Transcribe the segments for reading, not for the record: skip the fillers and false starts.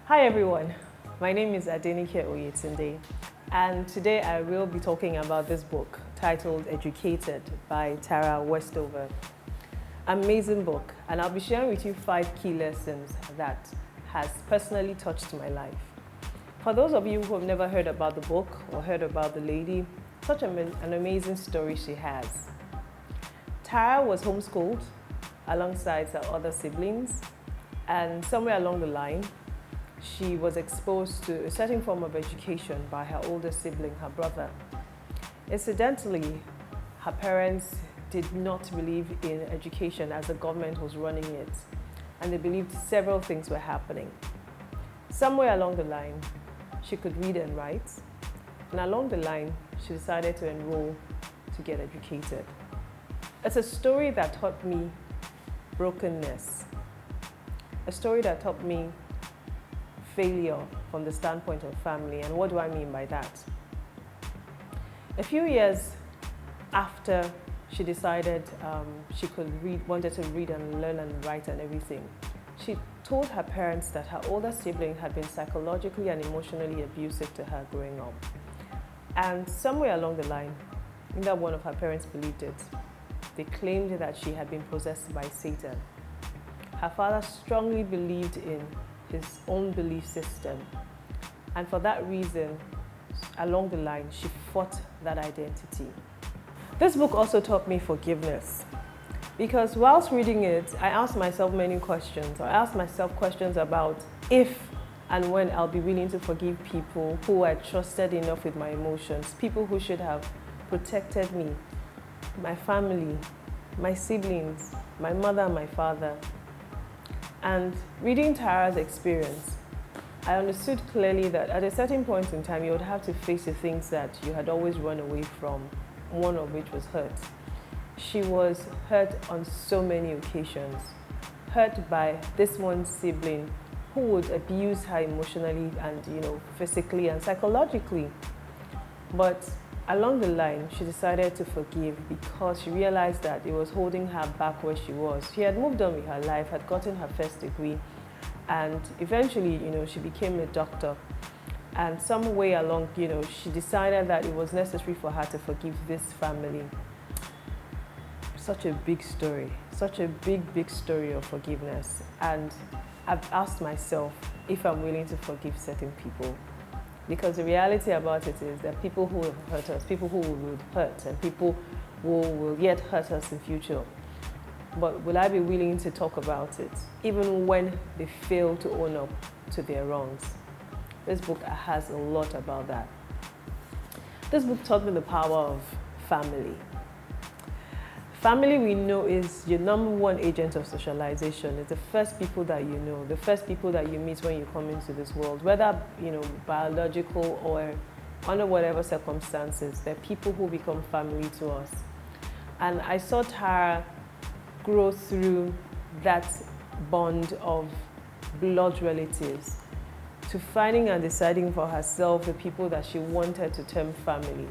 Hi everyone, my name is Adenike Oyetunde, and today I will be talking about this book titled Educated by Tara Westwood. Amazing book, and I'll be sharing with you 5 key lessons that has personally touched my life. For those of you who have never heard about the book or heard about the lady, such an amazing story she has. Tara was homeschooled alongside her other siblings, and somewhere along the line, she was exposed to a certain form of education by her older sibling, her brother. Incidentally, her parents did not believe in education as the government was running it, and they believed several things were happening. Somewhere along the line, she could read and write, and along the line, she decided to enroll to get educated. It's a story that taught me brokenness, a story that taught me failure from the standpoint of family. And what do I mean by that? A few years after she decided she wanted to read and learn and write and everything, she told her parents that her older sibling had been psychologically and emotionally abusive to her growing up. And somewhere along the line, neither one of her parents believed it. They claimed that she had been possessed by Satan. Her father strongly believed in his own belief system, and for that reason, along the line, she fought that identity. This book also taught me forgiveness, because whilst reading it, I asked myself many questions. I asked myself questions about if and when I'll be willing to forgive people who I trusted enough with my emotions, people who should have protected me, my family, my siblings, my mother and my father. And reading Tara's experience, I understood clearly that at a certain point in time, you would have to face the things that you had always run away from, one of which was hurt. She was hurt on so many occasions, hurt by this one sibling who would abuse her emotionally and physically and psychologically. But along the line, she decided to forgive because she realized that it was holding her back where she was. She had moved on with her life, had gotten her first degree, and eventually, she became a doctor. And some way along, she decided that it was necessary for her to forgive this family. Such a big story, such a big story of forgiveness. And I've asked myself if I'm willing to forgive certain people. Because the reality about it is that people who have hurt us, people who will hurt, and people who will yet hurt us in future. But will I be willing to talk about it, even when they fail to own up to their wrongs? This book has a lot about that. This book taught me the power of family. Family, we know, is your number one agent of socialization. It's the first people that you know, the first people that you meet when you come into this world, whether biological or under whatever circumstances. They're people who become family to us. And I saw Tara grow through that bond of blood relatives to finding and deciding for herself the people that she wanted to term family.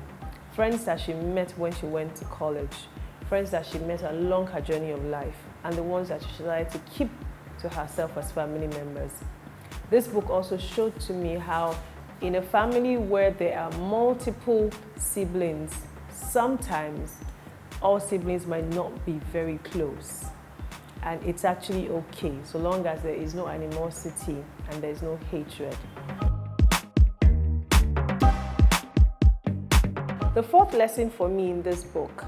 Friends that she met when she went to college, friends that she met along her journey of life, and the ones that she decided to keep to herself as family members. This book also showed to me how in a family where there are multiple siblings, sometimes all siblings might not be very close. And it's actually okay, so long as there is no animosity and there is no hatred. The 4th lesson for me in this book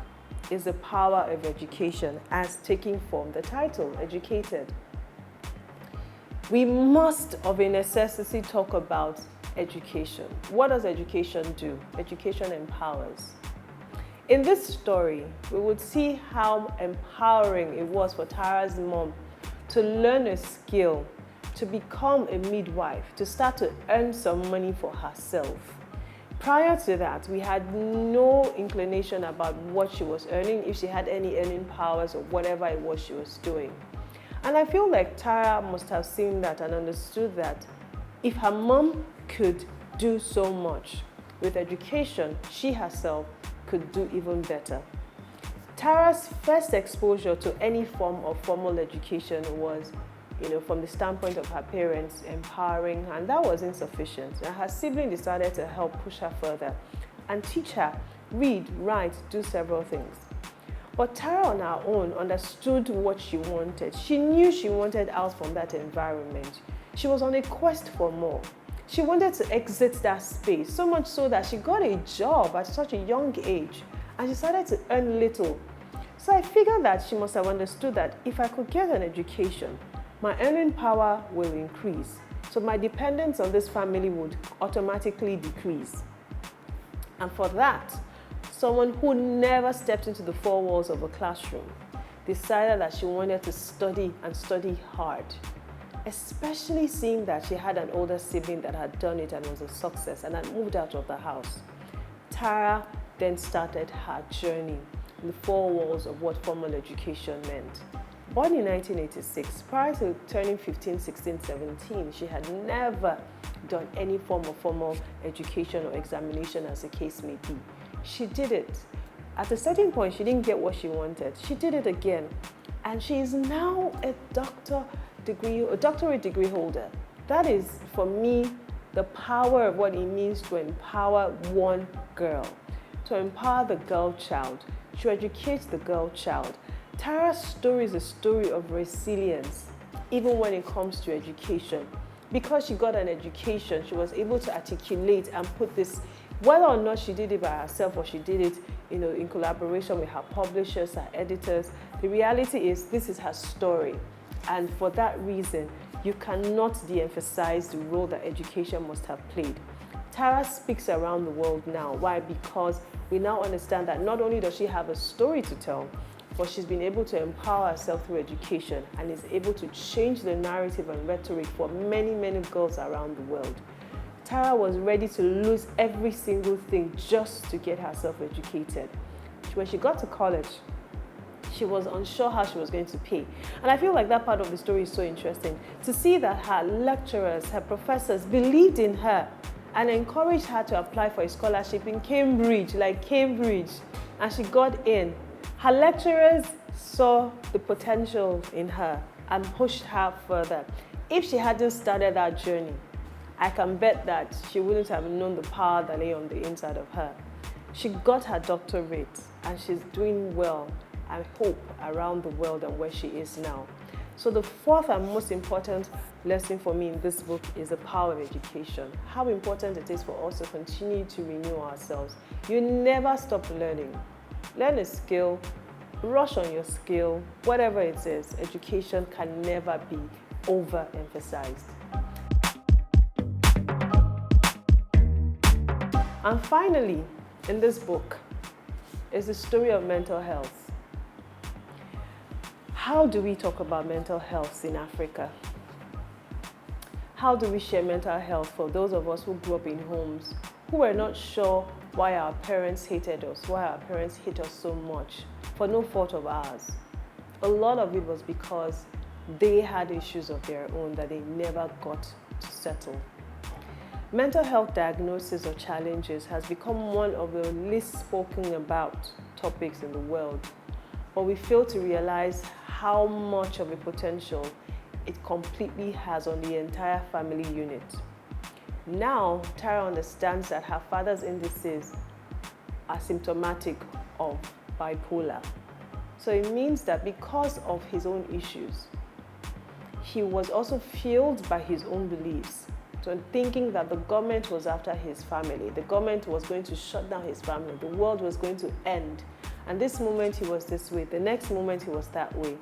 is the power of education as taking form. The title, Educated. We must, of a necessity, talk about education. What does education do? Education empowers. In this story, we would see how empowering it was for Tara's mom to learn a skill, to become a midwife, to start to earn some money for herself. Prior to that, we had no inclination about what she was earning, if she had any earning powers or whatever it was she was doing. And I feel like Tara must have seen that and understood that if her mom could do so much with education, she herself could do even better. Tara's first exposure to any form of formal education was from the standpoint of her parents, empowering her, and that was insufficient. And her sibling decided to help push her further and teach her, read, write, do several things. But Tara on her own understood what she wanted. She knew she wanted out from that environment. She was on a quest for more. She wanted to exit that space, so much so that she got a job at such a young age and she started to earn little. So I figured that she must have understood that if I could get an education, my earning power will increase. So my dependence on this family would automatically decrease. And for that, someone who never stepped into the four walls of a classroom decided that she wanted to study and study hard, especially seeing that she had an older sibling that had done it and was a success and had moved out of the house. Tara then started her journey in the four walls of what formal education meant. Born in 1986, prior to turning 15, 16, 17, she had never done any form of formal education or examination, as the case may be. She did it. At a certain point, she didn't get what she wanted. She did it again. And she is now a doctorate degree holder. That is, for me, the power of what it means to empower one girl, to empower the girl child, to educate the girl child. Tara's story is a story of resilience, even when it comes to education. Because she got an education, she was able to articulate and put this, whether or not she did it by herself or she did it in collaboration with her publishers, her editors. The reality is this is her story. And for that reason, you cannot de-emphasize the role that education must have played. Tara speaks around the world now. Why? Because we now understand that not only does she have a story to tell, but she's been able to empower herself through education and is able to change the narrative and rhetoric for many, many girls around the world. Tara was ready to lose every single thing just to get herself educated. When she got to college, she was unsure how she was going to pay. And I feel like that part of the story is so interesting. To see that her lecturers, her professors believed in her and encouraged her to apply for a scholarship in Cambridge, and she got in. Her lecturers saw the potential in her and pushed her further. If she hadn't started that journey, I can bet that she wouldn't have known the power that lay on the inside of her. She got her doctorate and she's doing well, I hope, around the world and where she is now. So the fourth and most important lesson for me in this book is the power of education. How important it is for us to continue to renew ourselves. You never stop learning. Learn a skill, rush on your skill, whatever it is, education can never be overemphasized. And finally, in this book, is the story of mental health. How do we talk about mental health in Africa? How do we share mental health for those of us who grew up in homes who were not sure why our parents hated us, why our parents hate us so much, for no fault of ours? A lot of it was because they had issues of their own that they never got to settle. Mental health diagnosis or challenges has become one of the least spoken about topics in the world, but we fail to realize how much of a potential it completely has on the entire family unit. Now, Tara understands that her father's indices are symptomatic of bipolar. So it means that because of his own issues, he was also fueled by his own beliefs. So thinking that the government was after his family, the government was going to shut down his family, the world was going to end. And this moment he was this way, the next moment he was that way.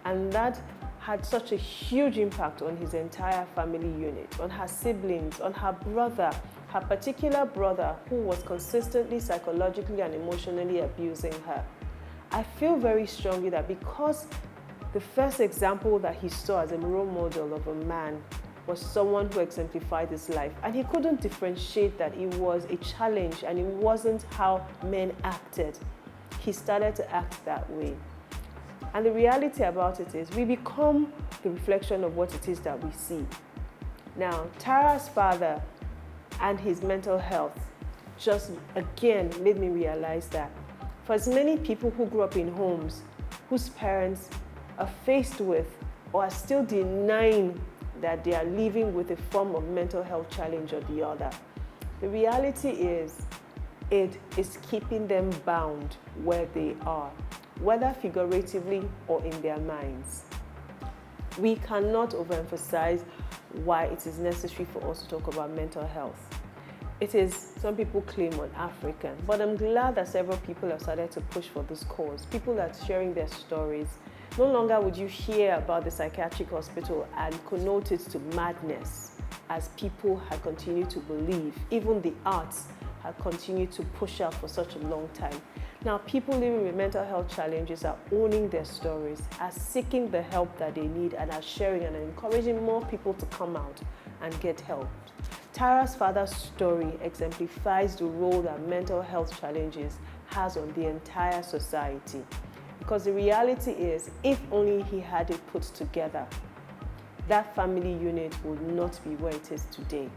And that had such a huge impact on his entire family unit, on her siblings, on her brother, her particular brother who was consistently psychologically and emotionally abusing her. I feel very strongly that because the first example that he saw as a role model of a man was someone who exemplified his life, and he couldn't differentiate that it was a challenge and it wasn't how men acted. He started to act that way. And the reality about it is we become the reflection of what it is that we see. Now, Tara's father and his mental health just again made me realize that for as many people who grew up in homes whose parents are faced with or are still denying that they are living with a form of mental health challenge or the other. The reality is, it is keeping them bound where they are, whether figuratively or in their minds. We cannot overemphasize why it is necessary for us to talk about mental health. It is, some people claim, un-African, but I'm glad that several people have started to push for this cause. People are sharing their stories. No longer would you hear about the psychiatric hospital and connote it to madness, as people have continued to believe. Even the arts have continued to push out for such a long time. Now, people living with mental health challenges are owning their stories, are seeking the help that they need, and are sharing and encouraging more people to come out and get help. Tara's father's story exemplifies the role that mental health challenges has on the entire society. Because the reality is, if only he had it put together, that family unit would not be where it is today.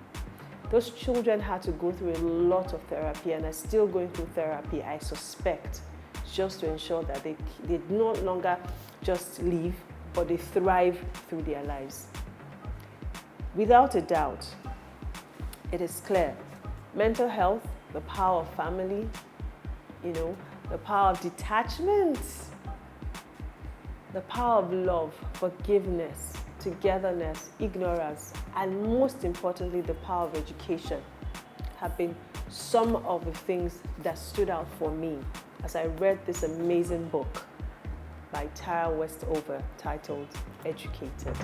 Those children had to go through a lot of therapy and are still going through therapy, I suspect, just to ensure that they no longer just live, but they thrive through their lives. Without a doubt, it is clear, mental health, the power of family, the power of detachment, the power of love, forgiveness, togetherness, ignorance, and most importantly, the power of education have been some of the things that stood out for me as I read this amazing book by Tara Westwood titled Educated.